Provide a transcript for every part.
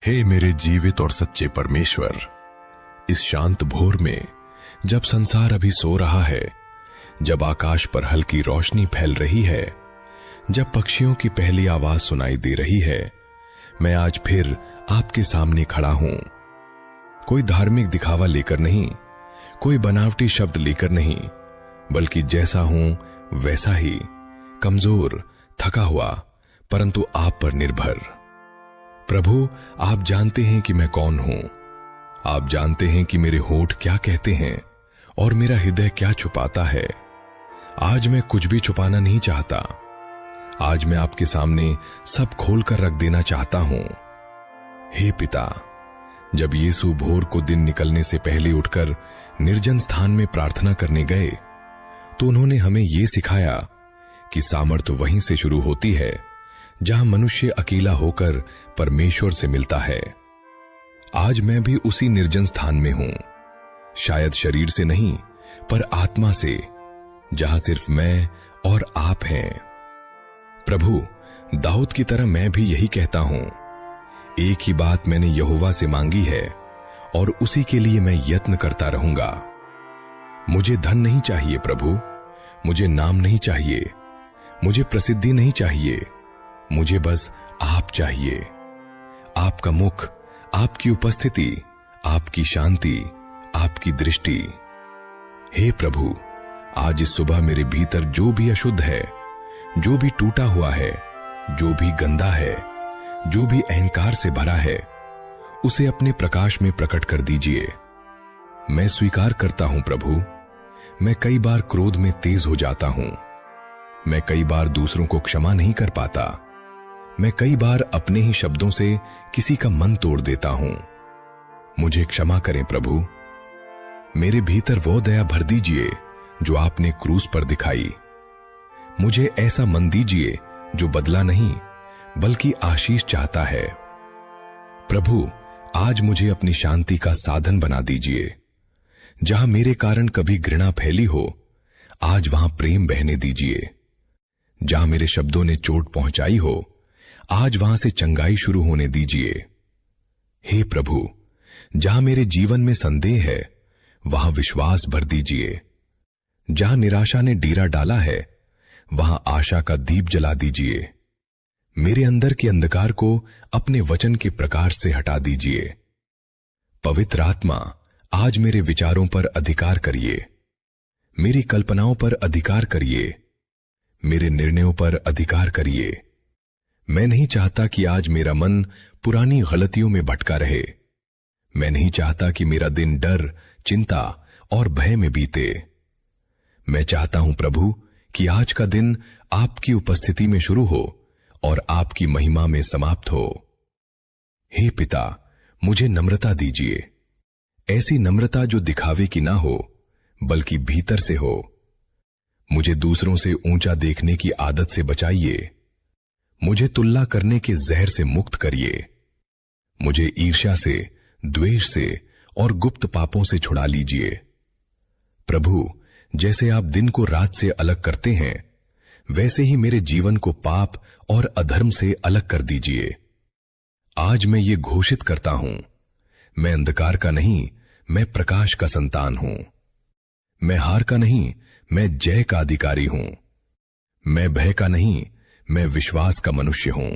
हे मेरे जीवित और सच्चे परमेश्वर, इस शांत भोर में जब संसार अभी सो रहा है, जब आकाश पर हल्की रोशनी फैल रही है, जब पक्षियों की पहली आवाज सुनाई दे रही है, मैं आज फिर आपके सामने खड़ा हूं। कोई धार्मिक दिखावा लेकर नहीं, कोई बनावटी शब्द लेकर नहीं, बल्कि जैसा हूं वैसा ही, कमजोर, थका हुआ, परंतु आप पर निर्भर। प्रभु, आप जानते हैं कि मैं कौन हूं। आप जानते हैं कि मेरे होंठ क्या कहते हैं और मेरा हृदय क्या छुपाता है। आज मैं कुछ भी छुपाना नहीं चाहता। आज मैं आपके सामने सब खोलकर रख देना चाहता हूं। हे पिता, जब यीशु भोर को दिन निकलने से पहले उठकर निर्जन स्थान में प्रार्थना करने गए, तो उन्होंने हमें यह सिखाया कि सामर्थ्य वहीं से शुरू होती है जहां मनुष्य अकेला होकर परमेश्वर से मिलता है। आज मैं भी उसी निर्जन स्थान में हूं, शायद शरीर से नहीं पर आत्मा से, जहां सिर्फ मैं और आप हैं। प्रभु, दाऊद की तरह मैं भी यही कहता हूं, एक ही बात मैंने यहोवा से मांगी है और उसी के लिए मैं यत्न करता रहूंगा। मुझे धन नहीं चाहिए प्रभु, मुझे नाम नहीं चाहिए, मुझे प्रसिद्धि नहीं चाहिए, मुझे बस आप चाहिए। आपका मुख, आपकी उपस्थिति, आपकी शांति, आपकी दृष्टि। हे प्रभु, आज इस सुबह मेरे भीतर जो भी अशुद्ध है, जो भी टूटा हुआ है, जो भी गंदा है, जो भी अहंकार से भरा है, उसे अपने प्रकाश में प्रकट कर दीजिए। मैं स्वीकार करता हूं प्रभु, मैं कई बार क्रोध में तेज हो जाता हूं। मैं कई बार दूसरों को क्षमा नहीं कर पाता। मैं कई बार अपने ही शब्दों से किसी का मन तोड़ देता हूं। मुझे क्षमा करें प्रभु। मेरे भीतर वो दया भर दीजिए जो आपने क्रूस पर दिखाई। मुझे ऐसा मन दीजिए जो बदला नहीं बल्कि आशीष चाहता है। प्रभु, आज मुझे अपनी शांति का साधन बना दीजिए। जहां मेरे कारण कभी घृणा फैली हो, आज वहां प्रेम बहने दीजिए। जहां मेरे शब्दों ने चोट पहुंचाई हो, आज वहां से चंगाई शुरू होने दीजिए। हे प्रभु, जहां मेरे जीवन में संदेह है, वहां विश्वास भर दीजिए। जहां निराशा ने डेरा डाला है, वहां आशा का दीप जला दीजिए। मेरे अंदर के अंधकार को अपने वचन के प्रकाश से हटा दीजिए। पवित्र आत्मा, आज मेरे विचारों पर अधिकार करिए, मेरी कल्पनाओं पर अधिकार करिए, मेरे निर्णयों पर अधिकार करिए। मैं नहीं चाहता कि आज मेरा मन पुरानी गलतियों में भटका रहे। मैं नहीं चाहता कि मेरा दिन डर, चिंता और भय में बीते। मैं चाहता हूं प्रभु कि आज का दिन आपकी उपस्थिति में शुरू हो और आपकी महिमा में समाप्त हो। हे पिता, मुझे नम्रता दीजिए, ऐसी नम्रता जो दिखावे की ना हो बल्कि भीतर से हो। मुझे दूसरों से ऊंचा देखने की आदत से बचाइए। मुझे तुलना करने के जहर से मुक्त करिए। मुझे ईर्ष्या से, द्वेष से और गुप्त पापों से छुड़ा लीजिए। प्रभु, जैसे आप दिन को रात से अलग करते हैं, वैसे ही मेरे जीवन को पाप और अधर्म से अलग कर दीजिए। आज मैं ये घोषित करता हूं, मैं अंधकार का नहीं, मैं प्रकाश का संतान हूं। मैं हार का नहीं, मैं जय का अधिकारी हूं। मैं भय का नहीं, मैं विश्वास का मनुष्य हूं।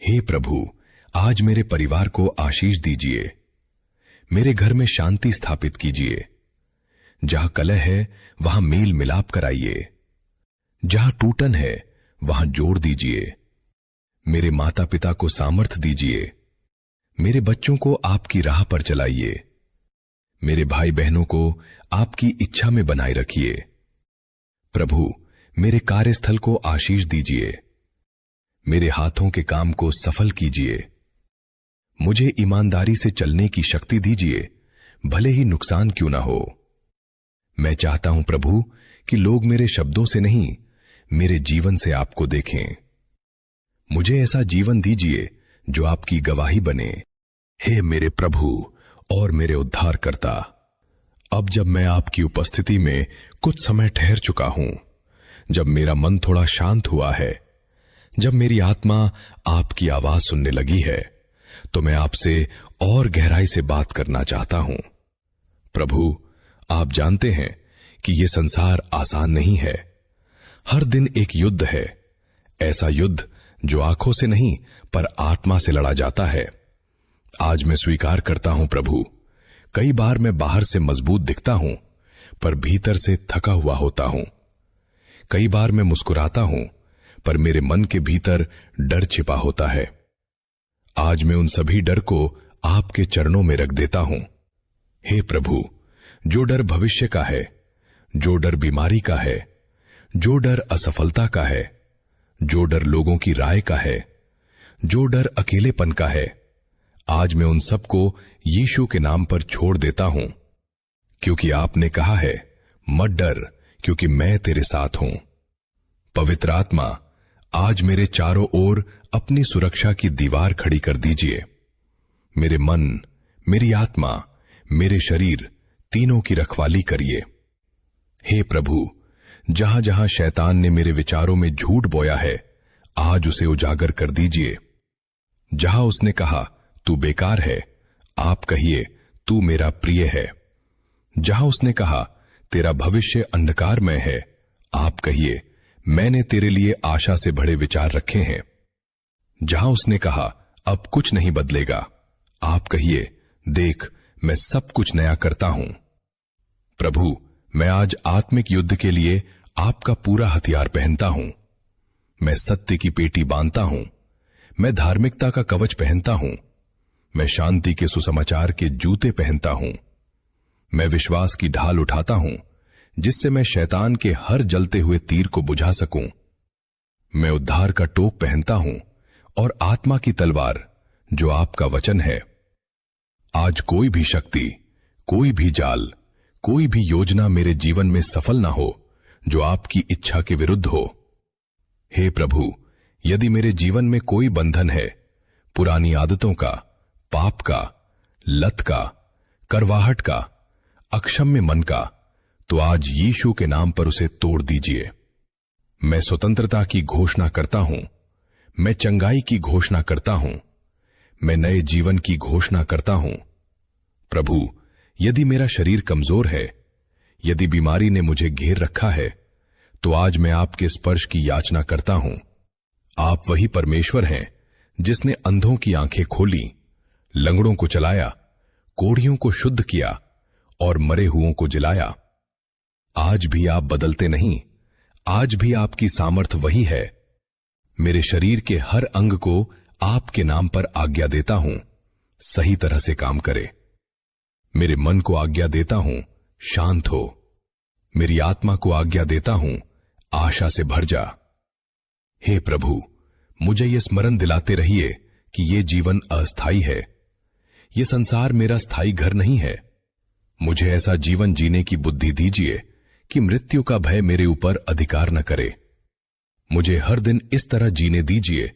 हे प्रभु, आज मेरे परिवार को आशीष दीजिए। मेरे घर में शांति स्थापित कीजिए। जहां कलह है, वहां मेल मिलाप कराइए। जहां टूटन है, वहां जोड़ दीजिए। मेरे माता पिता को सामर्थ दीजिए। मेरे बच्चों को आपकी राह पर चलाइए। मेरे भाई बहनों को आपकी इच्छा में बनाए रखिए। प्रभु, मेरे कार्यस्थल को आशीष दीजिए। मेरे हाथों के काम को सफल कीजिए। मुझे ईमानदारी से चलने की शक्ति दीजिए, भले ही नुकसान क्यों ना हो। मैं चाहता हूं प्रभु कि लोग मेरे शब्दों से नहीं, मेरे जीवन से आपको देखें। मुझे ऐसा जीवन दीजिए जो आपकी गवाही बने। हे मेरे प्रभु और मेरे उद्धारकर्ता, अब जब मैं आपकी उपस्थिति में कुछ समय ठहर चुका हूं, जब मेरा मन थोड़ा शांत हुआ है, जब मेरी आत्मा आपकी आवाज सुनने लगी है, तो मैं आपसे और गहराई से बात करना चाहता हूं। प्रभु, आप जानते हैं कि यह संसार आसान नहीं है। हर दिन एक युद्ध है, ऐसा युद्ध जो आंखों से नहीं पर आत्मा से लड़ा जाता है। आज मैं स्वीकार करता हूं प्रभु, कई बार मैं बाहर से मजबूत दिखता हूं पर भीतर से थका हुआ होता हूं। कई बार मैं मुस्कुराता हूं पर मेरे मन के भीतर डर छिपा होता है। आज मैं उन सभी डर को आपके चरणों में रख देता हूं। हे प्रभु, जो डर भविष्य का है, जो डर बीमारी का है, जो डर असफलता का है, जो डर लोगों की राय का है, जो डर अकेलेपन का है, आज मैं उन सबको यीशु के नाम पर छोड़ देता हूं, क्योंकि आपने कहा है, मत डर क्योंकि मैं तेरे साथ हूं। पवित्र आत्मा, आज मेरे चारों ओर अपनी सुरक्षा की दीवार खड़ी कर दीजिए। मेरे मन, मेरी आत्मा, मेरे शरीर तीनों की रखवाली करिए। हे प्रभु, जहां जहां शैतान ने मेरे विचारों में झूठ बोया है, आज उसे उजागर कर दीजिए। जहां उसने कहा तू बेकार है, आप कहिए तू मेरा प्रिय है। जहां उसने कहा तेरा भविष्य अंधकारमय है, आप कहिए मैंने तेरे लिए आशा से भरे विचार रखे हैं। जहां उसने कहा अब कुछ नहीं बदलेगा, आप कहिए देख मैं सब कुछ नया करता हूं। प्रभु, मैं आज आत्मिक युद्ध के लिए आपका पूरा हथियार पहनता हूं। मैं सत्य की पेटी बांधता हूं, मैं धार्मिकता का कवच पहनता हूं, मैं शांति के सुसमाचार के जूते पहनता हूं, मैं विश्वास की ढाल उठाता हूं जिससे मैं शैतान के हर जलते हुए तीर को बुझा सकूं। मैं उद्धार का टोक पहनता हूं और आत्मा की तलवार जो आपका वचन है। आज कोई भी शक्ति, कोई भी जाल, कोई भी योजना मेरे जीवन में सफल ना हो जो आपकी इच्छा के विरुद्ध हो। हे प्रभु, यदि मेरे जीवन में कोई बंधन है, पुरानी आदतों का, पाप का, लत का, करवाहट का, अक्षम्य मन का, तो आज यीशु के नाम पर उसे तोड़ दीजिए। मैं स्वतंत्रता की घोषणा करता हूं, मैं चंगाई की घोषणा करता हूं, मैं नए जीवन की घोषणा करता हूं। प्रभु, यदि मेरा शरीर कमजोर है, यदि बीमारी ने मुझे घेर रखा है, तो आज मैं आपके स्पर्श की याचना करता हूं। आप वही परमेश्वर हैं जिसने अंधों की आंखें खोली, लंगड़ों को चलाया, कोढ़ियों को शुद्ध किया और मरे हुओं को जिलाया। आज भी आप बदलते नहीं, आज भी आपकी सामर्थ वही है। मेरे शरीर के हर अंग को आपके नाम पर आज्ञा देता हूं, सही तरह से काम करे। मेरे मन को आज्ञा देता हूं, शांत हो। मेरी आत्मा को आज्ञा देता हूं, आशा से भर जा। हे प्रभु, मुझे यह स्मरण दिलाते रहिए कि यह जीवन अस्थायी है, यह संसार मेरा स्थायी घर नहीं है। मुझे ऐसा जीवन जीने की बुद्धि दीजिए कि मृत्यु का भय मेरे ऊपर अधिकार न करे। मुझे हर दिन इस तरह जीने दीजिए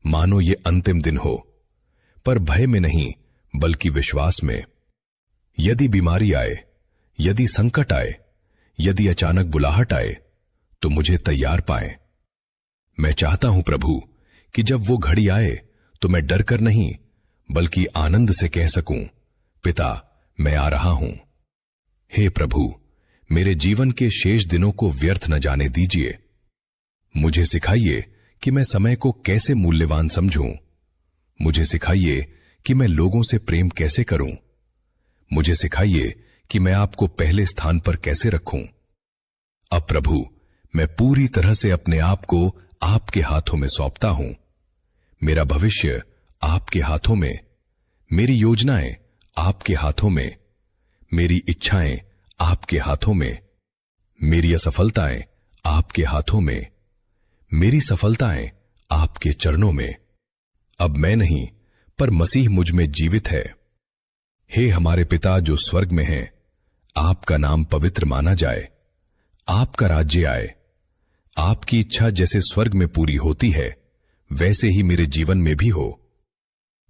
मानो ये अंतिम दिन हो, पर भय में नहीं बल्कि विश्वास में। यदि बीमारी आए, यदि संकट आए, यदि अचानक बुलाहट आए, तो मुझे तैयार पाएं। मैं चाहता हूं प्रभु कि जब वो घड़ी आए तो मैं डर कर नहीं बल्कि आनंद से कह सकूं, पिता मैं आ रहा हूं। हे प्रभु, मेरे जीवन के शेष दिनों को व्यर्थ न जाने दीजिए। मुझे सिखाइए कि मैं समय को कैसे मूल्यवान समझूं। मुझे सिखाइए कि मैं लोगों से प्रेम कैसे करूं। मुझे सिखाइए कि मैं आपको पहले स्थान पर कैसे रखूं। अब प्रभु, मैं पूरी तरह से अपने आप को आपके हाथों में सौंपता हूं। मेरा भविष्य आपके हाथों में, मेरी योजनाएं आपके हाथों में, मेरी इच्छाएं आपके हाथों में, मेरी असफलताएं आपके हाथों में, मेरी सफलताएं आपके चरणों में। अब मैं नहीं पर मसीह मुझ में जीवित है। हे हमारे पिता जो स्वर्ग में हैं, आपका नाम पवित्र माना जाए, आपका राज्य आए, आपकी इच्छा जैसे स्वर्ग में पूरी होती है वैसे ही मेरे जीवन में भी हो।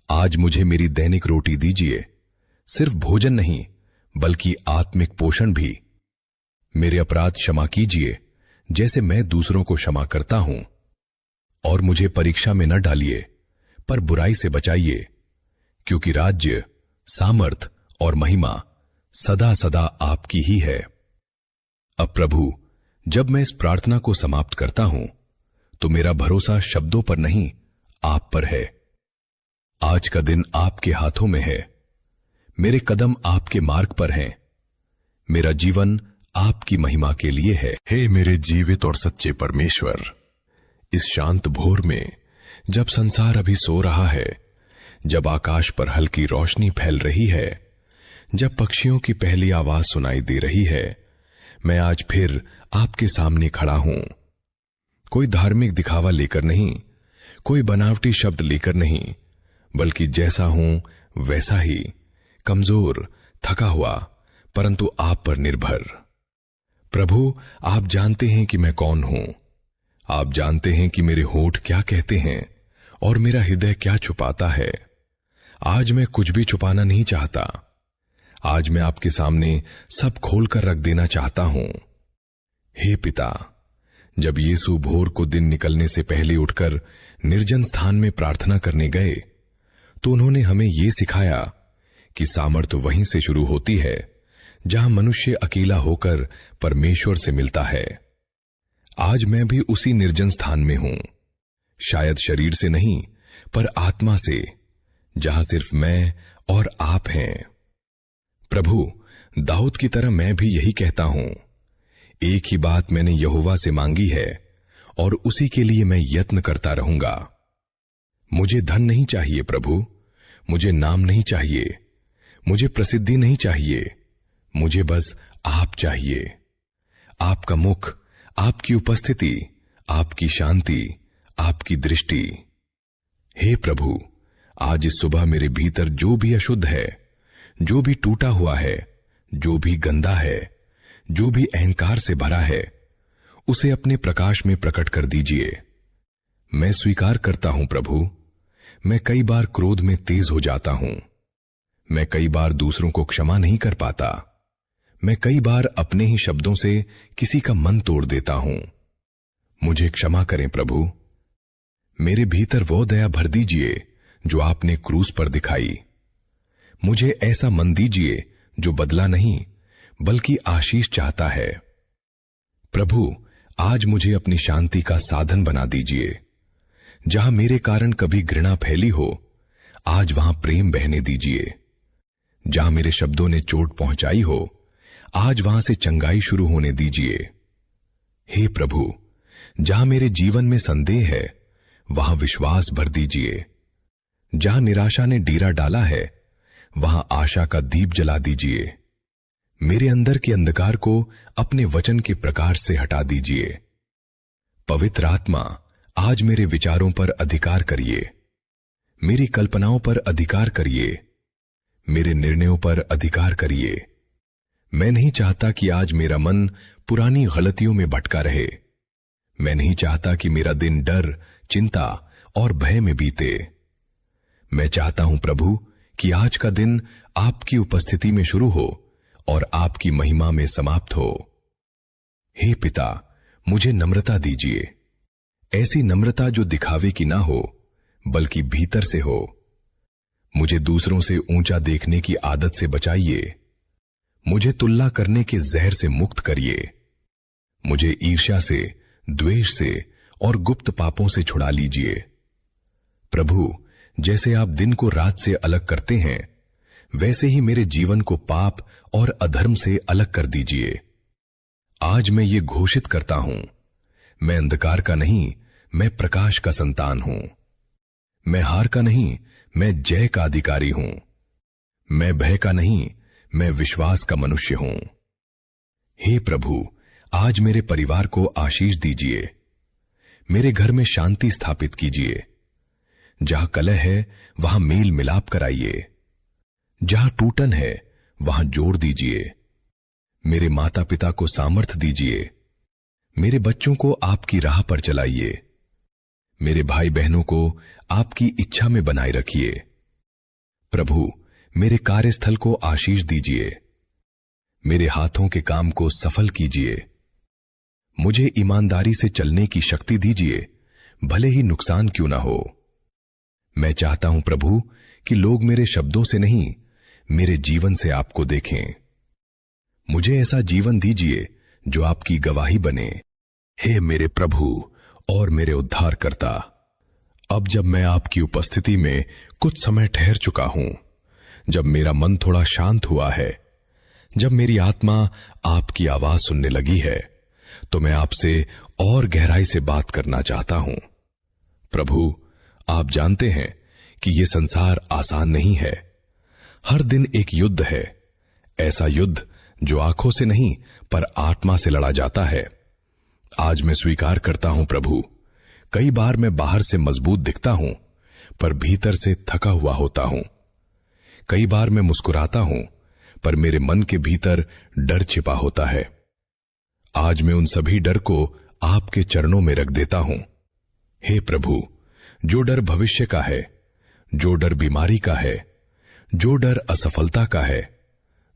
आज मुझे मेरी दैनिक रोटी दीजिए, सिर्फ भोजन नहीं बल्कि आत्मिक पोषण भी। मेरे अपराध क्षमा कीजिए जैसे मैं दूसरों को क्षमा करता हूं, और मुझे परीक्षा में न डालिए पर बुराई से बचाइए, क्योंकि राज्य, सामर्थ और महिमा सदा सदा आपकी ही है। अब प्रभु, जब मैं इस प्रार्थना को समाप्त करता हूं तो मेरा भरोसा शब्दों पर नहीं, आप पर है। आज का दिन आपके हाथों में है। मेरे कदम आपके मार्ग पर हैं। मेरा जीवन आपकी महिमा के लिए है। हे मेरे जीवित और सच्चे परमेश्वर, इस शांत भोर में जब संसार अभी सो रहा है, जब आकाश पर हल्की रोशनी फैल रही है, जब पक्षियों की पहली आवाज सुनाई दे रही है, मैं आज फिर आपके सामने खड़ा हूं। कोई धार्मिक दिखावा लेकर नहीं, कोई बनावटी शब्द लेकर नहीं, बल्कि जैसा हूं वैसा ही, कमजोर, थका हुआ, परंतु आप पर निर्भर। प्रभु, आप जानते हैं कि मैं कौन हूं। आप जानते हैं कि मेरे होठ क्या कहते हैं और मेरा हृदय क्या छुपाता है। आज मैं कुछ भी छुपाना नहीं चाहता। आज मैं आपके सामने सब खोलकर रख देना चाहता हूं। हे पिता, जब यीशु भोर को दिन निकलने से पहले उठकर निर्जन स्थान में प्रार्थना करने गए, तो उन्होंने हमें यह सिखाया कि सामर्थ वहीं से शुरू होती है जहां मनुष्य अकेला होकर परमेश्वर से मिलता है। आज मैं भी उसी निर्जन स्थान में हूं, शायद शरीर से नहीं पर आत्मा से, जहां सिर्फ मैं और आप हैं। प्रभु, दाऊद की तरह मैं भी यही कहता हूं, एक ही बात मैंने यहोवा से मांगी है और उसी के लिए मैं यत्न करता रहूंगा। मुझे धन नहीं चाहिए प्रभु, मुझे नाम नहीं चाहिए, मुझे प्रसिद्धि नहीं चाहिए, मुझे बस आप चाहिए। आपका मुख, आपकी उपस्थिति, आपकी शांति, आपकी दृष्टि। हे प्रभु, आज इस सुबह मेरे भीतर जो भी अशुद्ध है, जो भी टूटा हुआ है, जो भी गंदा है, जो भी अहंकार से भरा है, उसे अपने प्रकाश में प्रकट कर दीजिए। मैं स्वीकार करता हूं प्रभु, मैं कई बार क्रोध में तेज हो जाता हूं। मैं कई बार दूसरों को क्षमा नहीं कर पाता। मैं कई बार अपने ही शब्दों से किसी का मन तोड़ देता हूं। मुझे क्षमा करें प्रभु। मेरे भीतर वो दया भर दीजिए जो आपने क्रूस पर दिखाई। मुझे ऐसा मन दीजिए जो बदला नहीं बल्कि आशीष चाहता है। प्रभु, आज मुझे अपनी शांति का साधन बना दीजिए। जहां मेरे कारण कभी घृणा फैली हो, आज वहां प्रेम बहने दीजिए। जहां मेरे शब्दों ने चोट पहुंचाई हो, आज वहां से चंगाई शुरू होने दीजिए। हे प्रभु, जहां मेरे जीवन में संदेह है, वहां विश्वास भर दीजिए। जहां निराशा ने डेरा डाला है, वहां आशा का दीप जला दीजिए। मेरे अंदर के अंधकार को अपने वचन के प्रकाश से हटा दीजिए। पवित्र आत्मा, आज मेरे विचारों पर अधिकार करिए, मेरी कल्पनाओं पर अधिकार करिए, मेरे निर्णयों पर अधिकार करिए। मैं नहीं चाहता कि आज मेरा मन पुरानी गलतियों में भटका रहे। मैं नहीं चाहता कि मेरा दिन डर, चिंता और भय में बीते। मैं चाहता हूं प्रभु कि आज का दिन आपकी उपस्थिति में शुरू हो और आपकी महिमा में समाप्त हो। हे पिता, मुझे नम्रता दीजिए, ऐसी नम्रता जो दिखावे की ना हो बल्कि भीतर से हो। मुझे दूसरों से ऊंचा देखने की आदत से बचाइए। मुझे तुलना करने के जहर से मुक्त करिए। मुझे ईर्ष्या से, द्वेष से और गुप्त पापों से छुड़ा लीजिए। प्रभु, जैसे आप दिन को रात से अलग करते हैं, वैसे ही मेरे जीवन को पाप और अधर्म से अलग कर दीजिए। आज मैं ये घोषित करता हूं, मैं अंधकार का नहीं, मैं प्रकाश का संतान हूं। मैं हार का नहीं, मैं जय का अधिकारी हूं। मैं भय का नहीं, मैं विश्वास का मनुष्य हूं। हे प्रभु, आज मेरे परिवार को आशीष दीजिए। मेरे घर में शांति स्थापित कीजिए। जहां कलह है वहां मेल मिलाप कराइए। जहां टूटन है वहां जोड़ दीजिए। मेरे माता पिता को सामर्थ दीजिए। मेरे बच्चों को आपकी राह पर चलाइए। मेरे भाई बहनों को आपकी इच्छा में बनाए रखिए। प्रभु, मेरे कार्यस्थल को आशीष दीजिए। मेरे हाथों के काम को सफल कीजिए। मुझे ईमानदारी से चलने की शक्ति दीजिए, भले ही नुकसान क्यों ना हो। मैं चाहता हूं प्रभु कि लोग मेरे शब्दों से नहीं, मेरे जीवन से आपको देखें। मुझे ऐसा जीवन दीजिए जो आपकी गवाही बने। हे मेरे प्रभु और मेरे उद्धारकर्ता, अब जब मैं आपकी उपस्थिति में कुछ समय ठहर चुका हूं, जब मेरा मन थोड़ा शांत हुआ है, जब मेरी आत्मा आपकी आवाज सुनने लगी है, तो मैं आपसे और गहराई से बात करना चाहता हूं। प्रभु, आप जानते हैं कि यह संसार आसान नहीं है। हर दिन एक युद्ध है, ऐसा युद्ध जो आंखों से नहीं पर आत्मा से लड़ा जाता है। आज मैं स्वीकार करता हूं प्रभु, कई बार मैं बाहर से मजबूत दिखता हूं पर भीतर से थका हुआ होता हूं। कई बार मैं मुस्कुराता हूं पर मेरे मन के भीतर डर छिपा होता है। आज मैं उन सभी डर को आपके चरणों में रख देता हूं। हे प्रभु, जो डर भविष्य का है, जो डर बीमारी का है, जो डर असफलता का है,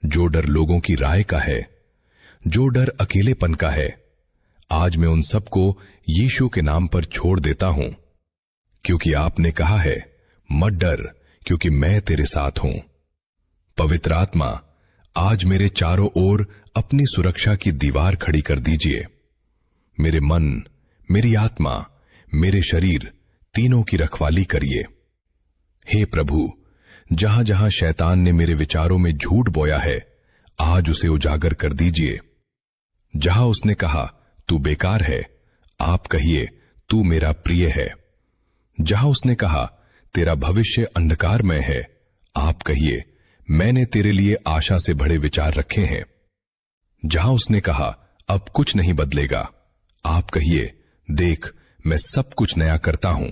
जो डर लोगों की राय का है, जो डर अकेलेपन का है, आज मैं उन सबको यीशु के नाम पर छोड़ देता हूं, क्योंकि आपने कहा है, मत डर क्योंकि मैं तेरे साथ हूं। पवित्र आत्मा, आज मेरे चारों ओर अपनी सुरक्षा की दीवार खड़ी कर दीजिए। मेरे मन, मेरी आत्मा, मेरे शरीर तीनों की रखवाली करिए। हे प्रभु, जहां जहां शैतान ने मेरे विचारों में झूठ बोया है, आज उसे उजागर कर दीजिए। जहां उसने कहा तू बेकार है, आप कहिए तू मेरा प्रिय है। जहां उसने कहा तेरा भविष्य अंधकारमय है, आप कहिए मैंने तेरे लिए आशा से भरे विचार रखे हैं। जहां उसने कहा अब कुछ नहीं बदलेगा, आप कहिए देख मैं सब कुछ नया करता हूं।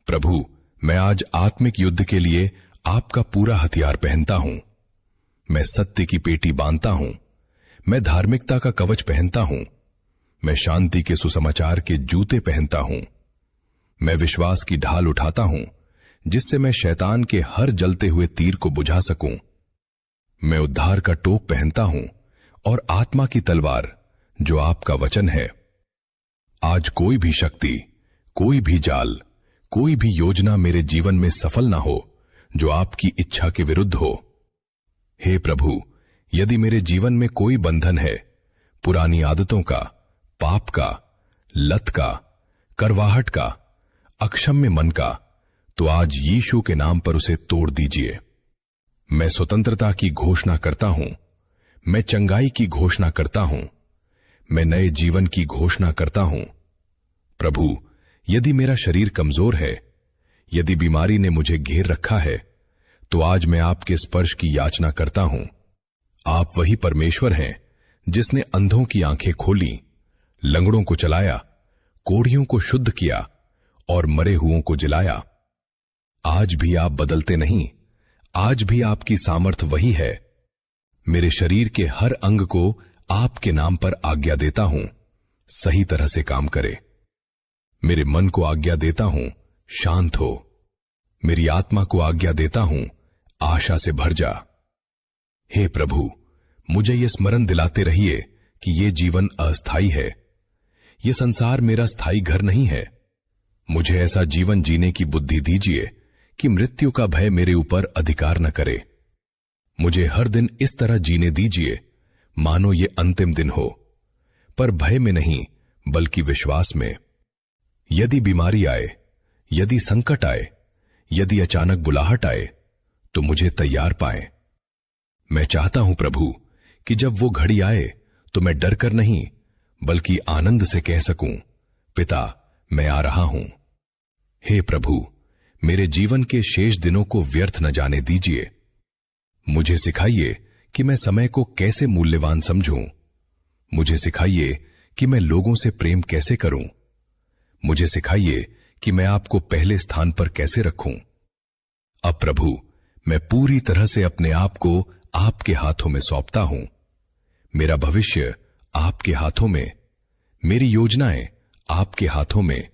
प्रभु, मैं आज आत्मिक युद्ध के लिए आपका पूरा हथियार पहनता हूं। मैं सत्य की पेटी बांधता हूं, मैं धार्मिकता का कवच पहनता हूं, मैं शांति के सुसमाचार के जूते पहनता हूं, मैं विश्वास की ढाल उठाता हूं जिससे मैं शैतान के हर जलते हुए तीर को बुझा सकूं। मैं उद्धार का टोप पहनता हूं और आत्मा की तलवार जो आपका वचन है। आज कोई भी शक्ति, कोई भी जाल, कोई भी योजना मेरे जीवन में सफल ना हो जो आपकी इच्छा के विरुद्ध हो। हे प्रभु, यदि मेरे जीवन में कोई बंधन है, पुरानी आदतों का, पाप का, लत का, करवाहट का, अक्षम्य मन का, तो आज यीशु के नाम पर उसे तोड़ दीजिए। मैं स्वतंत्रता की घोषणा करता हूं, मैं चंगाई की घोषणा करता हूं, मैं नए जीवन की घोषणा करता हूं। प्रभु, यदि मेरा शरीर कमजोर है, यदि बीमारी ने मुझे घेर रखा है, तो आज मैं आपके स्पर्श की याचना करता हूं। आप वही परमेश्वर हैं जिसने अंधों की आंखें खोली, लंगड़ों को चलाया, कोढ़ियों को शुद्ध किया और मरे हुओं को जिलाया। आज भी आप बदलते नहीं, आज भी आपकी सामर्थ वही है। मेरे शरीर के हर अंग को आपके नाम पर आज्ञा देता हूं, सही तरह से काम करे। मेरे मन को आज्ञा देता हूं, शांत हो। मेरी आत्मा को आज्ञा देता हूं, आशा से भर जा। हे प्रभु, मुझे यह स्मरण दिलाते रहिए कि यह जीवन अस्थायी है, यह संसार मेरा स्थायी घर नहीं है। मुझे ऐसा जीवन जीने की बुद्धि दीजिए कि मृत्यु का भय मेरे ऊपर अधिकार न करे। मुझे हर दिन इस तरह जीने दीजिए मानो ये अंतिम दिन हो, पर भय में नहीं बल्कि विश्वास में। यदि बीमारी आए, यदि संकट आए, यदि अचानक बुलाहट आए, तो मुझे तैयार पाएं। मैं चाहता हूं प्रभु कि जब वो घड़ी आए तो मैं डर कर नहीं बल्कि आनंद से कह सकूं, पिता मैं आ रहा हूं। हे प्रभु, मेरे जीवन के शेष दिनों को व्यर्थ न जाने दीजिए। मुझे सिखाइए कि मैं समय को कैसे मूल्यवान समझूं। मुझे सिखाइए कि मैं लोगों से प्रेम कैसे करूं। मुझे सिखाइए कि मैं आपको पहले स्थान पर कैसे रखूं। अब प्रभु, मैं पूरी तरह से अपने आप को आपके हाथों में सौंपता हूं। मेरा भविष्य आपके हाथों में, मेरी योजनाएं आपके हाथों में,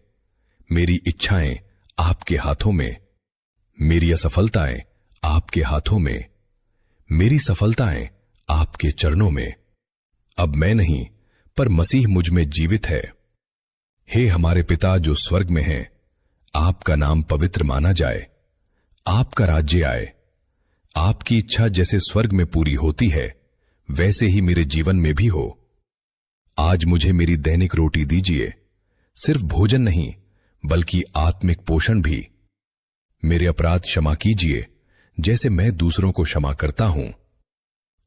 मेरी इच्छाएं आपके हाथों में, मेरी असफलताएं आपके हाथों में, मेरी सफलताएं आपके चरणों में। अब मैं नहीं पर मसीह मुझ में जीवित है। हे हमारे पिता जो स्वर्ग में हैं, आपका नाम पवित्र माना जाए, आपका राज्य आए, आपकी इच्छा जैसे स्वर्ग में पूरी होती है वैसे ही मेरे जीवन में भी हो। आज मुझे मेरी दैनिक रोटी दीजिए, सिर्फ भोजन नहीं बल्कि आत्मिक पोषण भी। मेरे अपराध क्षमा कीजिए जैसे मैं दूसरों को क्षमा करता हूं,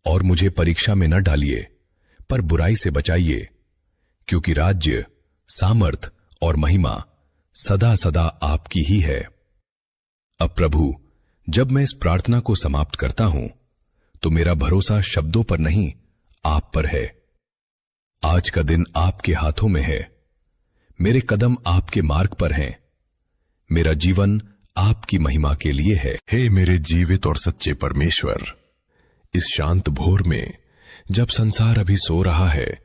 और मुझे परीक्षा में न डालिए पर बुराई से बचाइए, क्योंकि राज्य, सामर्थ और महिमा सदा सदा आपकी ही है। अब प्रभु, जब मैं इस प्रार्थना को समाप्त करता हूं तो मेरा भरोसा शब्दों पर नहीं आप पर है। आज का दिन आपके हाथों में है, मेरे कदम आपके मार्ग पर हैं, मेरा जीवन आपकी महिमा के लिए है। हे मेरे जीवित और सच्चे परमेश्वर, इस शांत भोर में जब संसार अभी सो रहा है,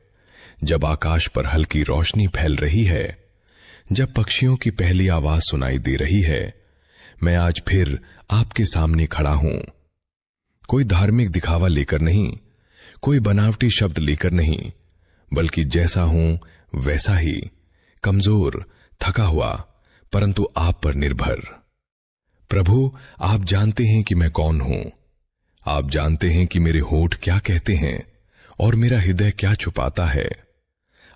जब आकाश पर हल्की रोशनी फैल रही है, जब पक्षियों की पहली आवाज सुनाई दे रही है, मैं आज फिर आपके सामने खड़ा हूं। कोई धार्मिक दिखावा लेकर नहीं, कोई बनावटी शब्द लेकर नहीं, बल्कि जैसा हूं वैसा ही, कमजोर, थका हुआ, परंतु आप पर निर्भर। प्रभु, आप जानते हैं कि मैं कौन हूं। आप जानते हैं कि मेरे होठ क्या कहते हैं और मेरा हृदय क्या छुपाता है।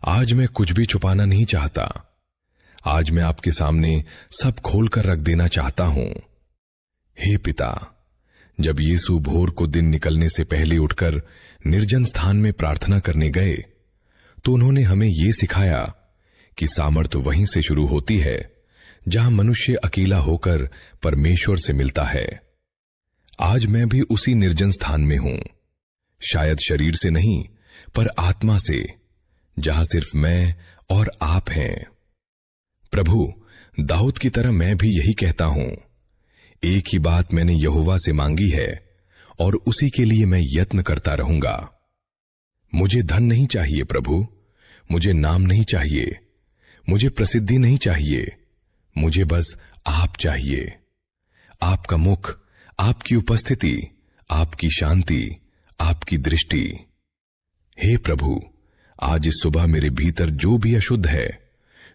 आज मैं कुछ भी छुपाना नहीं चाहता। आज मैं आपके सामने सब खोलकर रख देना चाहता हूं। हे पिता, जब यीशु भोर को दिन निकलने से पहले उठकर निर्जन स्थान में प्रार्थना करने गए, तो उन्होंने हमें यह सिखाया कि सामर्थ वहीं से शुरू होती है जहां मनुष्य अकेला होकर परमेश्वर से मिलता है। आज मैं भी उसी निर्जन स्थान में हूं, शायद शरीर से नहीं पर आत्मा से, जहां सिर्फ मैं और आप हैं। प्रभु, दाऊद की तरह मैं भी यही कहता हूं, एक ही बात मैंने यहोवा से मांगी है और उसी के लिए मैं यत्न करता रहूंगा। मुझे धन नहीं चाहिए प्रभु, मुझे नाम नहीं चाहिए, मुझे प्रसिद्धि नहीं चाहिए, मुझे बस आप चाहिए। आपका मुख, आपकी उपस्थिति, आपकी शांति, आपकी दृष्टि। हे प्रभु, आज इस सुबह मेरे भीतर जो भी अशुद्ध है,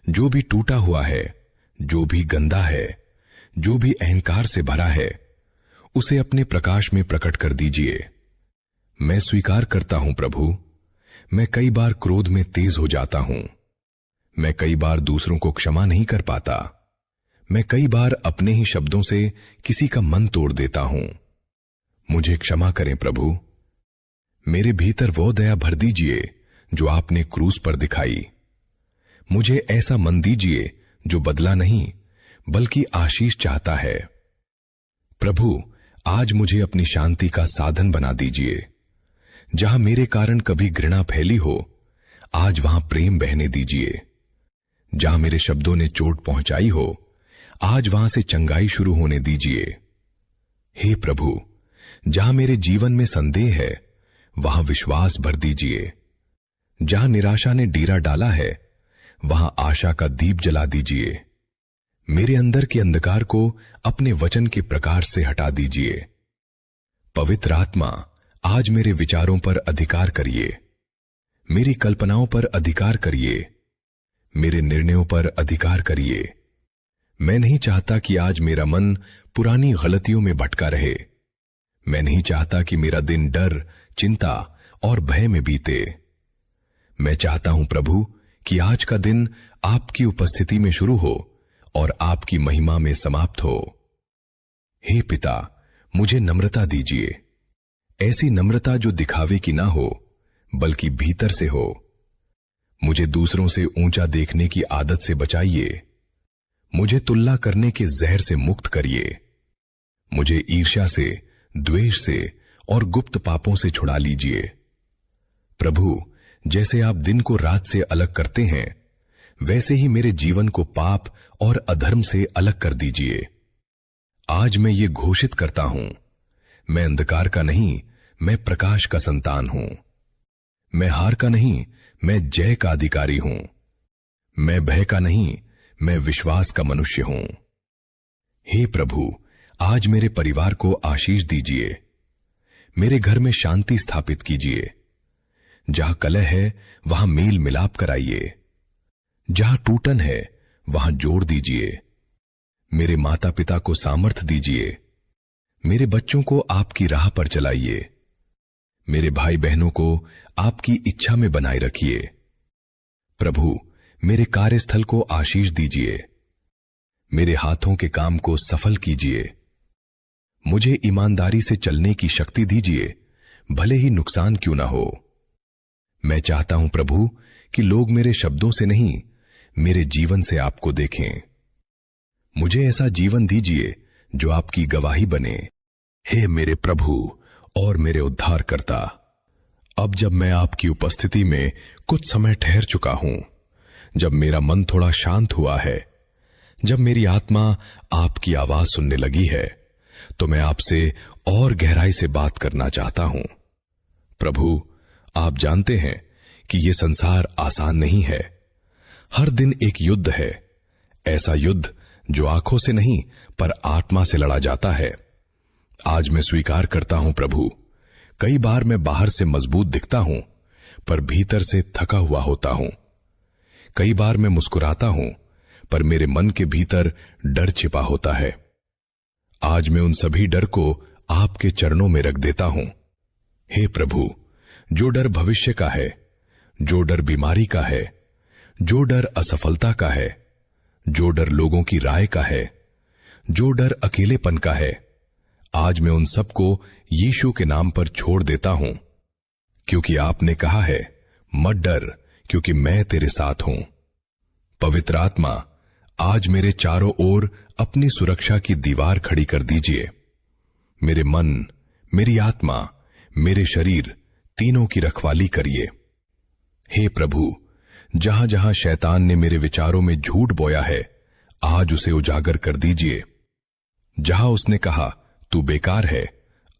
जो भी टूटा हुआ है, जो भी गंदा है, जो भी अहंकार से भरा है, उसे अपने प्रकाश में प्रकट कर दीजिए। मैं स्वीकार करता हूं प्रभु, मैं कई बार क्रोध में तेज हो जाता हूं, मैं कई बार दूसरों को क्षमा नहीं कर पाता, मैं कई बार अपने ही शब्दों से किसी का मन तोड़ देता हूं। मुझे क्षमा करें प्रभु। मेरे भीतर वो दया भर दीजिए जो आपने क्रूस पर दिखाई। मुझे ऐसा मन दीजिए जो बदला नहीं बल्कि आशीष चाहता है। प्रभु, आज मुझे अपनी शांति का साधन बना दीजिए। जहां मेरे कारण कभी घृणा फैली हो, आज वहां प्रेम बहने दीजिए। जहां मेरे शब्दों ने चोट पहुंचाई हो, आज वहां से चंगाई शुरू होने दीजिए। हे प्रभु, जहां मेरे जीवन में संदेह है, वहां विश्वास भर दीजिए। जहां निराशा ने डेरा डाला है, वहां आशा का दीप जला दीजिए। मेरे अंदर के अंधकार को अपने वचन के प्रकाश से हटा दीजिए। पवित्र आत्मा, आज मेरे विचारों पर अधिकार करिए, मेरी कल्पनाओं पर अधिकार करिए, मेरे निर्णयों पर अधिकार करिए। मैं नहीं चाहता कि आज मेरा मन पुरानी गलतियों में भटका रहे। मैं नहीं चाहता कि मेरा दिन डर, चिंता और भय में बीते। मैं चाहता हूं प्रभु कि आज का दिन आपकी उपस्थिति में शुरू हो और आपकी महिमा में समाप्त हो। हे पिता, मुझे नम्रता दीजिए, ऐसी नम्रता जो दिखावे की ना हो बल्कि भीतर से हो। मुझे दूसरों से ऊंचा देखने की आदत से बचाइए। मुझे तुलना करने के जहर से मुक्त करिए। मुझे ईर्ष्या से, द्वेष से और गुप्त पापों से छुड़ा लीजिए। प्रभु, जैसे आप दिन को रात से अलग करते हैं, वैसे ही मेरे जीवन को पाप और अधर्म से अलग कर दीजिए। आज मैं ये घोषित करता हूं, मैं अंधकार का नहीं, मैं प्रकाश का संतान हूं। मैं हार का नहीं, मैं जय का अधिकारी हूं। मैं भय का नहीं, मैं विश्वास का मनुष्य हूं। हे प्रभु, आज मेरे परिवार को आशीष दीजिए। मेरे घर में शांति स्थापित कीजिए। जहां कलह है वहां मेल मिलाप कराइए। जहां टूटन है वहां जोड़ दीजिए। मेरे माता पिता को सामर्थ दीजिए। मेरे बच्चों को आपकी राह पर चलाइए। मेरे भाई बहनों को आपकी इच्छा में बनाए रखिए। प्रभु, मेरे कार्यस्थल को आशीष दीजिए। मेरे हाथों के काम को सफल कीजिए। मुझे ईमानदारी से चलने की शक्ति दीजिए, भले ही नुकसान क्यों ना हो। मैं चाहता हूं प्रभु कि लोग मेरे शब्दों से नहीं, मेरे जीवन से आपको देखें। मुझे ऐसा जीवन दीजिए जो आपकी गवाही बने। हे मेरे प्रभु और मेरे उद्धारकर्ता, अब जब मैं आपकी उपस्थिति में कुछ समय ठहर चुका हूं, जब मेरा मन थोड़ा शांत हुआ है, जब मेरी आत्मा आपकी आवाज सुनने लगी है, तो मैं आपसे और गहराई से बात करना चाहता हूं। प्रभु, आप जानते हैं कि यह संसार आसान नहीं है। हर दिन एक युद्ध है, ऐसा युद्ध जो आंखों से नहीं पर आत्मा से लड़ा जाता है। आज मैं स्वीकार करता हूं प्रभु, कई बार मैं बाहर से मजबूत दिखता हूं पर भीतर से थका हुआ होता हूं। कई बार मैं मुस्कुराता हूं पर मेरे मन के भीतर डर छिपा होता है। आज मैं उन सभी डर को आपके चरणों में रख देता हूं। हे प्रभु, जो डर भविष्य का है, जो डर बीमारी का है, जो डर असफलता का है, जो डर लोगों की राय का है, जो डर अकेलेपन का है, आज मैं उन सबको यीशु के नाम पर छोड़ देता हूं, क्योंकि आपने कहा है, मत डर क्योंकि मैं तेरे साथ हूं। पवित्र आत्मा, आज मेरे चारों ओर अपनी सुरक्षा की दीवार खड़ी कर दीजिए। मेरे मन, मेरी आत्मा, मेरे शरीर तीनों की रखवाली करिए। हे प्रभु, जहां जहां शैतान ने मेरे विचारों में झूठ बोया है, आज उसे उजागर कर दीजिए। जहां उसने कहा तू बेकार है,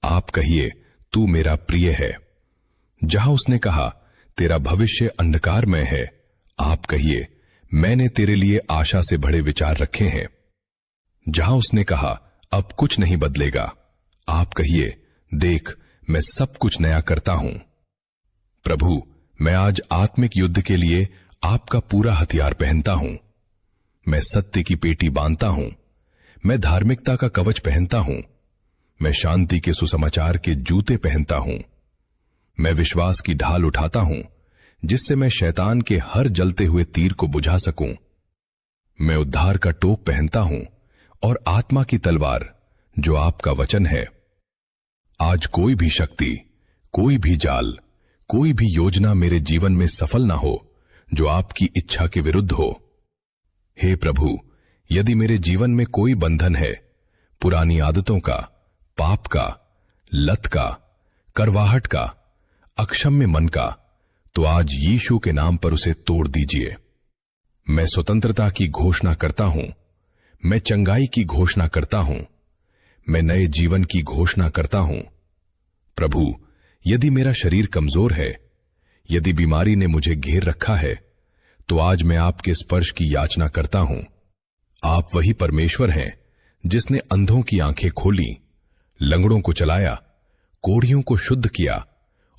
आप कहिए तू मेरा प्रिय है। जहां उसने कहा तेरा भविष्य अंधकारमय है, आप कहिए मैंने तेरे लिए आशा से भरे विचार रखे हैं। जहां उसने कहा अब कुछ नहीं बदलेगा, आप कहिए देख मैं सब कुछ नया करता हूं। प्रभु, मैं आज आत्मिक युद्ध के लिए आपका पूरा हथियार पहनता हूं। मैं सत्य की पेटी बांधता हूं। मैं धार्मिकता का कवच पहनता हूं। मैं शांति के सुसमाचार के जूते पहनता हूं। मैं विश्वास की ढाल उठाता हूं, जिससे मैं शैतान के हर जलते हुए तीर को बुझा सकूं। मैं उद्धार का टोप पहनता हूं और आत्मा की तलवार, जो आपका वचन है। आज कोई भी शक्ति, कोई भी जाल, कोई भी योजना मेरे जीवन में सफल ना हो जो आपकी इच्छा के विरुद्ध हो। हे प्रभु, यदि मेरे जीवन में कोई बंधन है, पुरानी आदतों का, पाप का, लत का, करवाहट का, अक्षम्य मन का, तो आज यीशु के नाम पर उसे तोड़ दीजिए। मैं स्वतंत्रता की घोषणा करता हूं। मैं चंगाई की घोषणा करता हूं। मैं नए जीवन की घोषणा करता हूं। प्रभु, यदि मेरा शरीर कमजोर है, यदि बीमारी ने मुझे घेर रखा है, तो आज मैं आपके स्पर्श की याचना करता हूं। आप वही परमेश्वर हैं जिसने अंधों की आंखें खोली, लंगड़ों को चलाया, कोढ़ियों को शुद्ध किया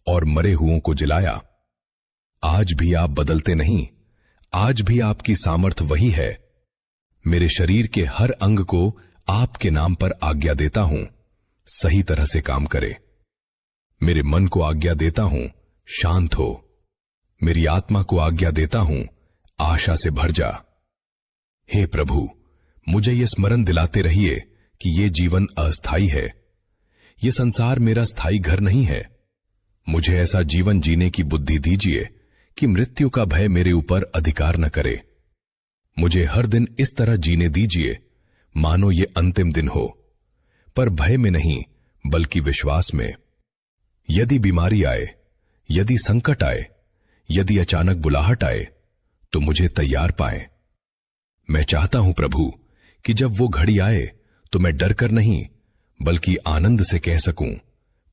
और मरे हुओं को जिलाया। आज भी आप बदलते नहीं। आज भी आपकी सामर्थ वही है। मेरे शरीर के हर अंग को आपके नाम पर आज्ञा देता हूं, सही तरह से काम करे। मेरे मन को आज्ञा देता हूं, शांत हो। मेरी आत्मा को आज्ञा देता हूं, आशा से भर जा। हे प्रभु, मुझे यह स्मरण दिलाते रहिए कि यह जीवन अस्थायी है। यह संसार मेरा स्थायी घर नहीं है। मुझे ऐसा जीवन जीने की बुद्धि दीजिए कि मृत्यु का भय मेरे ऊपर अधिकार न करे। मुझे हर दिन इस तरह जीने दीजिए मानो ये अंतिम दिन हो, पर भय में नहीं बल्कि विश्वास में। यदि बीमारी आए, यदि संकट आए, यदि अचानक बुलाहट आए, तो मुझे तैयार पाएं। मैं चाहता हूं प्रभु कि जब वो घड़ी आए तो मैं डर कर नहीं बल्कि आनंद से कह सकूं,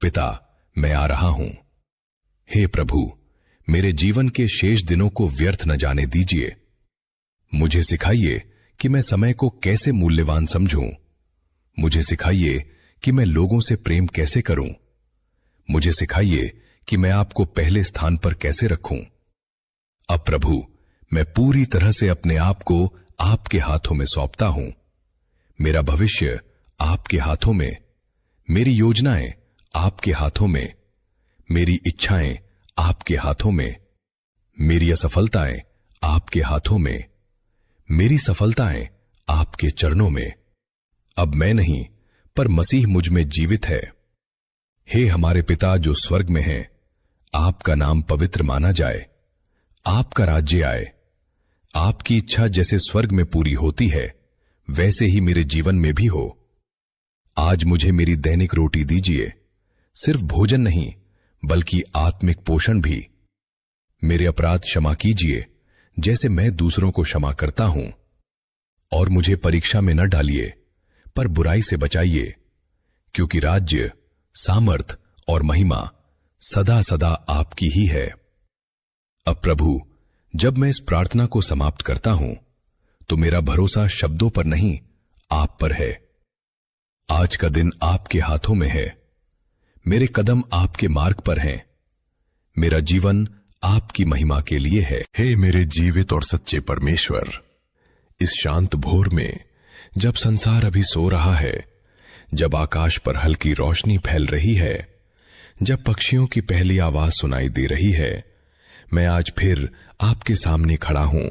पिता मैं आ रहा हूं। हे प्रभु, मेरे जीवन के शेष दिनों को व्यर्थ न जाने दीजिए। मुझे सिखाइए कि मैं समय को कैसे मूल्यवान समझूं। मुझे सिखाइए कि मैं लोगों से प्रेम कैसे करूं। मुझे सिखाइए कि मैं आपको पहले स्थान पर कैसे रखूं। अब प्रभु, मैं पूरी तरह से अपने आप को आपके हाथों में सौंपता हूं। मेरा भविष्य आपके हाथों में, मेरी योजनाएं आपके हाथों में, मेरी इच्छाएं आपके हाथों में, मेरी असफलताएं आपके हाथों में, मेरी सफलताएं आपके चरणों में। अब मैं नहीं पर मसीह मुझ में जीवित है। हे हमारे पिता जो स्वर्ग में हैं, आपका नाम पवित्र माना जाए, आपका राज्य आए, आपकी इच्छा जैसे स्वर्ग में पूरी होती है वैसे ही मेरे जीवन में भी हो। आज मुझे मेरी दैनिक रोटी दीजिए, सिर्फ भोजन नहीं बल्कि आत्मिक पोषण भी। मेरे अपराध क्षमा कीजिए जैसे मैं दूसरों को क्षमा करता हूं, और मुझे परीक्षा में न डालिए पर बुराई से बचाइए, क्योंकि राज्य, सामर्थ और महिमा सदा सदा आपकी ही है। अब प्रभु, जब मैं इस प्रार्थना को समाप्त करता हूं तो मेरा भरोसा शब्दों पर नहीं आप पर है। आज का दिन आपके हाथों में है, मेरे कदम आपके मार्ग पर हैं, मेरा जीवन आपकी महिमा के लिए है। हे मेरे जीवित और सच्चे परमेश्वर, इस शांत भोर में जब संसार अभी सो रहा है, जब आकाश पर हल्की रोशनी फैल रही है, जब पक्षियों की पहली आवाज सुनाई दे रही है, मैं आज फिर आपके सामने खड़ा हूं।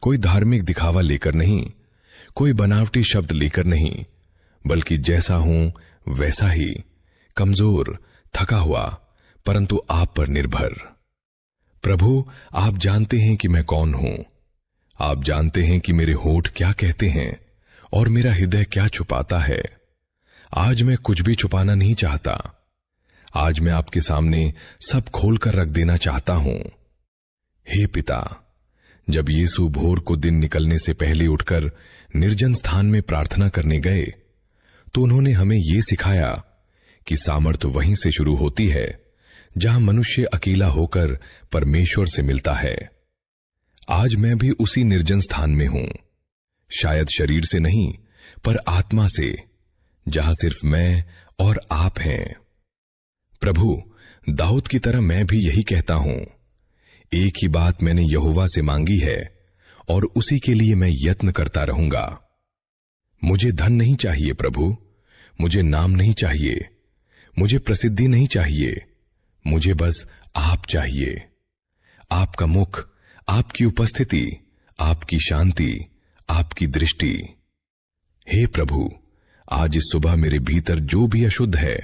कोई धार्मिक दिखावा लेकर नहीं, कोई बनावटी शब्द लेकर नहीं, बल्कि जैसा हूं वैसा ही, कमजोर, थका हुआ, परंतु आप पर निर्भर। प्रभु, आप जानते हैं कि मैं कौन हूं। आप जानते हैं कि मेरे होठ क्या कहते हैं और मेरा हृदय क्या छुपाता है। आज मैं कुछ भी छुपाना नहीं चाहता। आज मैं आपके सामने सब खोलकर रख देना चाहता हूं। हे पिता, जब यीशु भोर को दिन निकलने से पहले उठकर निर्जन स्थान में प्रार्थना करने गए तो उन्होंने हमें यह सिखाया कि सामर्थ्य वहीं से शुरू होती है जहां मनुष्य अकेला होकर परमेश्वर से मिलता है। आज मैं भी उसी निर्जन स्थान में हूं, शायद शरीर से नहीं पर आत्मा से, जहां सिर्फ मैं और आप हैं। प्रभु, दाऊद की तरह मैं भी यही कहता हूं, एक ही बात मैंने यहोवा से मांगी है और उसी के लिए मैं यत्न करता रहूंगा। मुझे धन नहीं चाहिए प्रभु, मुझे नाम नहीं चाहिए, मुझे प्रसिद्धि नहीं चाहिए, मुझे बस आप चाहिए। आपका मुख, आपकी उपस्थिति, आपकी शांति, आपकी दृष्टि। हे प्रभु, आज इस सुबह मेरे भीतर जो भी अशुद्ध है,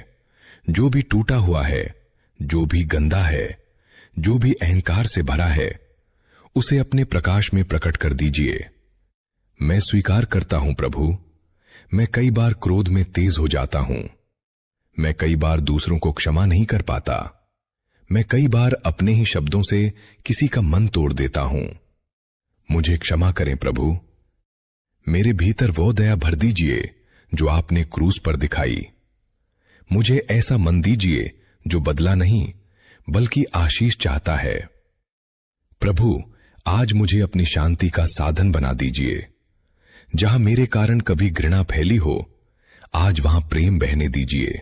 जो भी टूटा हुआ है, जो भी गंदा है, जो भी अहंकार से भरा है, उसे अपने प्रकाश में प्रकट कर दीजिए। मैं स्वीकार करता हूं प्रभु, मैं कई बार क्रोध में तेज हो जाता हूं, मैं कई बार दूसरों को क्षमा नहीं कर पाता, मैं कई बार अपने ही शब्दों से किसी का मन तोड़ देता हूं। मुझे क्षमा करें प्रभु। मेरे भीतर वो दया भर दीजिए जो आपने क्रूस पर दिखाई। मुझे ऐसा मन दीजिए जो बदला नहीं बल्कि आशीष चाहता है। प्रभु, आज मुझे अपनी शांति का साधन बना दीजिए। जहां मेरे कारण कभी घृणा फैली हो, आज वहां प्रेम बहने दीजिए।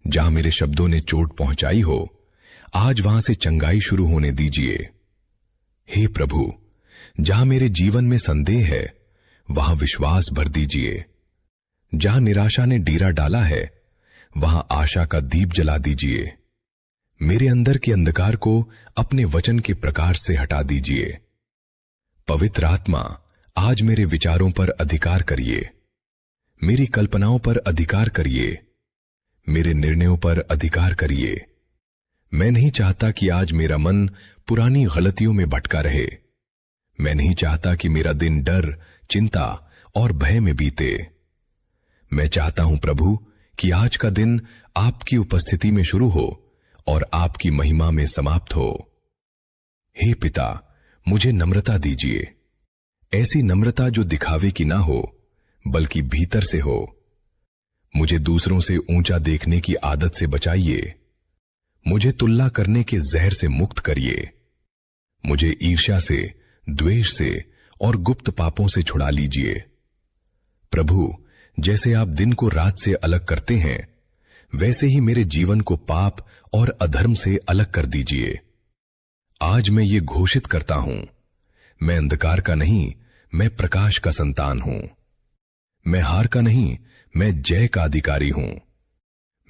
जहां मेरे शब्दों ने चोट पहुंचाई हो, आज वहां से चंगाई शुरू होने दीजिए। हे प्रभु, जहां मेरे जीवन में संदेह है, वहां विश्वास भर दीजिए। जहां निराशा ने डेरा डाला है, वहां आशा का दीप जला दीजिए। मेरे अंदर के अंधकार को अपने वचन के प्रकाश से हटा दीजिए। पवित्र आत्मा, आज मेरे विचारों पर अधिकार करिए, मेरी कल्पनाओं पर अधिकार करिए, मेरे निर्णयों पर अधिकार करिए। मैं नहीं चाहता कि आज मेरा मन पुरानी गलतियों में भटका रहे। मैं नहीं चाहता कि मेरा दिन डर, चिंता और भय में बीते। मैं चाहता हूं प्रभु कि आज का दिन आपकी उपस्थिति में शुरू हो और आपकी महिमा में समाप्त हो। हे पिता, मुझे नम्रता दीजिए, ऐसी नम्रता जो दिखावे की ना हो बल्कि भीतर से हो। मुझे दूसरों से ऊंचा देखने की आदत से बचाइए। मुझे तुलना करने के जहर से मुक्त करिए। मुझे ईर्ष्या से, द्वेष से और गुप्त पापों से छुड़ा लीजिए। प्रभु, जैसे आप दिन को रात से अलग करते हैं, वैसे ही मेरे जीवन को पाप और अधर्म से अलग कर दीजिए। आज मैं ये घोषित करता हूं, मैं अंधकार का नहीं, मैं प्रकाश का संतान हूं। मैं हार का नहीं, मैं जय का अधिकारी हूं।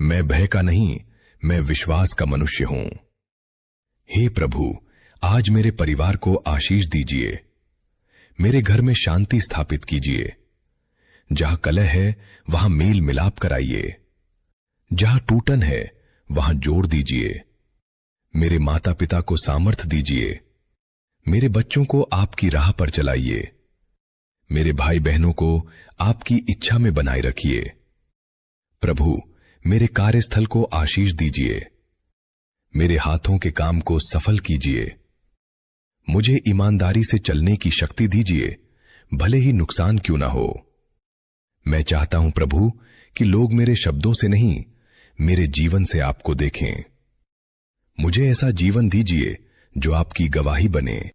मैं भय का नहीं, मैं विश्वास का मनुष्य हूं। हे प्रभु, आज मेरे परिवार को आशीष दीजिए। मेरे घर में शांति स्थापित कीजिए। जहां कलह है वहां मेल मिलाप कराइए। जहां टूटन है वहां जोड़ दीजिए। मेरे माता पिता को सामर्थ्य दीजिए। मेरे बच्चों को आपकी राह पर चलाइए। मेरे भाई बहनों को आपकी इच्छा में बनाए रखिए। प्रभु, मेरे कार्यस्थल को आशीष दीजिए। मेरे हाथों के काम को सफल कीजिए। मुझे ईमानदारी से चलने की शक्ति दीजिए, भले ही नुकसान क्यों ना हो। मैं चाहता हूं प्रभु कि लोग मेरे शब्दों से नहीं, मेरे जीवन से आपको देखें। मुझे ऐसा जीवन दीजिए जो आपकी गवाही बने।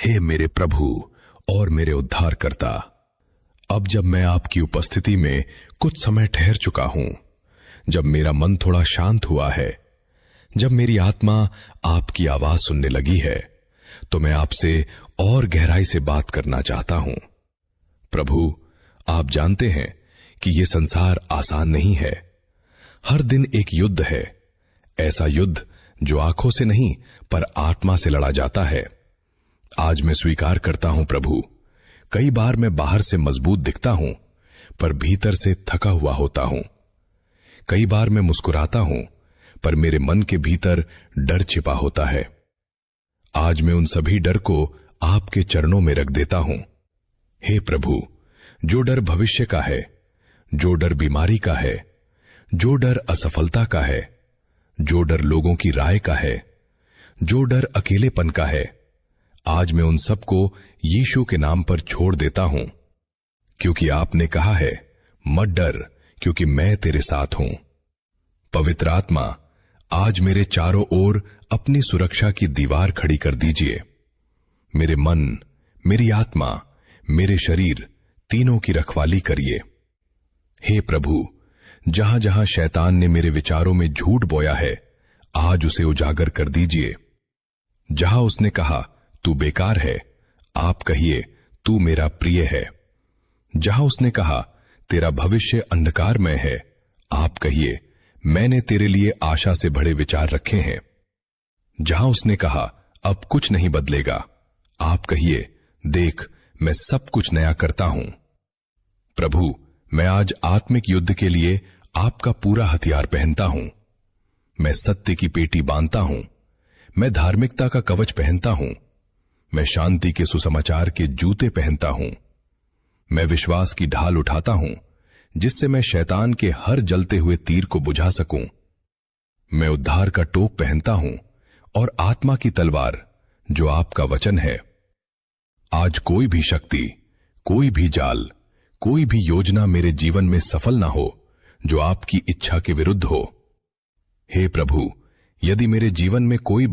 हे मेरे प्रभु और मेरे उद्धारकर्ता, अब जब मैं आपकी उपस्थिति में कुछ समय ठहर चुका हूं, जब मेरा मन थोड़ा शांत हुआ है, जब मेरी आत्मा आपकी आवाज सुनने लगी है, तो मैं आपसे और गहराई से बात करना चाहता हूं। प्रभु, आप जानते हैं कि यह संसार आसान नहीं है। हर दिन एक युद्ध है, ऐसा युद्ध जो आंखों से नहीं पर आत्मा से लड़ा जाता है। आज मैं स्वीकार करता हूं प्रभु, कई बार मैं बाहर से मजबूत दिखता हूं पर भीतर से थका हुआ होता हूं। कई बार मैं मुस्कुराता हूं पर मेरे मन के भीतर डर छिपा होता है। आज मैं उन सभी डर को आपके चरणों में रख देता हूं। हे प्रभु, जो डर भविष्य का है, जो डर बीमारी का है, जो डर असफलता का है, जो डर लोगों की राय का है, जो डर अकेलेपन का है, आज मैं उन सबको यीशु के नाम पर छोड़ देता हूं, क्योंकि आपने कहा है, मत डर क्योंकि मैं तेरे साथ हूं। पवित्र आत्मा, आज मेरे चारों ओर अपनी सुरक्षा की दीवार खड़ी कर दीजिए। मेरे मन, मेरी आत्मा, मेरे शरीर तीनों की रखवाली करिए। हे प्रभु, जहां जहां शैतान ने मेरे विचारों में झूठ बोया है, आज उसे उजागर कर दीजिए। जहां उसने कहा तू बेकार है, आप कहिए तू मेरा प्रिय है। जहां उसने कहा तेरा भविष्य अंधकारमय है, आप कहिए मैंने तेरे लिए आशा से भरे विचार रखे हैं। जहां उसने कहा अब कुछ नहीं बदलेगा, आप कहिए देख मैं सब कुछ नया करता हूं। प्रभु, मैं आज आत्मिक युद्ध के लिए आपका पूरा हथियार पहनता हूं। मैं सत्य की पेटी बांधता हूं। मैं धार्मिकता का कवच पहनता हूं। मैं शांति के सुसमाचार के जूते पहनता हूं। मैं विश्वास की ढाल उठाता हूं, जिससे मैं शैतान के हर जलते हुए तीर को बुझा सकूं। मैं उद्धार का टोप पहनता हूं और आत्मा की तलवार, जो आपका वचन है। आज कोई भी शक्ति, कोई भी जाल, कोई भी योजना मेरे जीवन में सफल ना हो जो आपकी इच्छा के विरुद्ध हो। हे प्रभु, यदि मेरे जीवन में कोई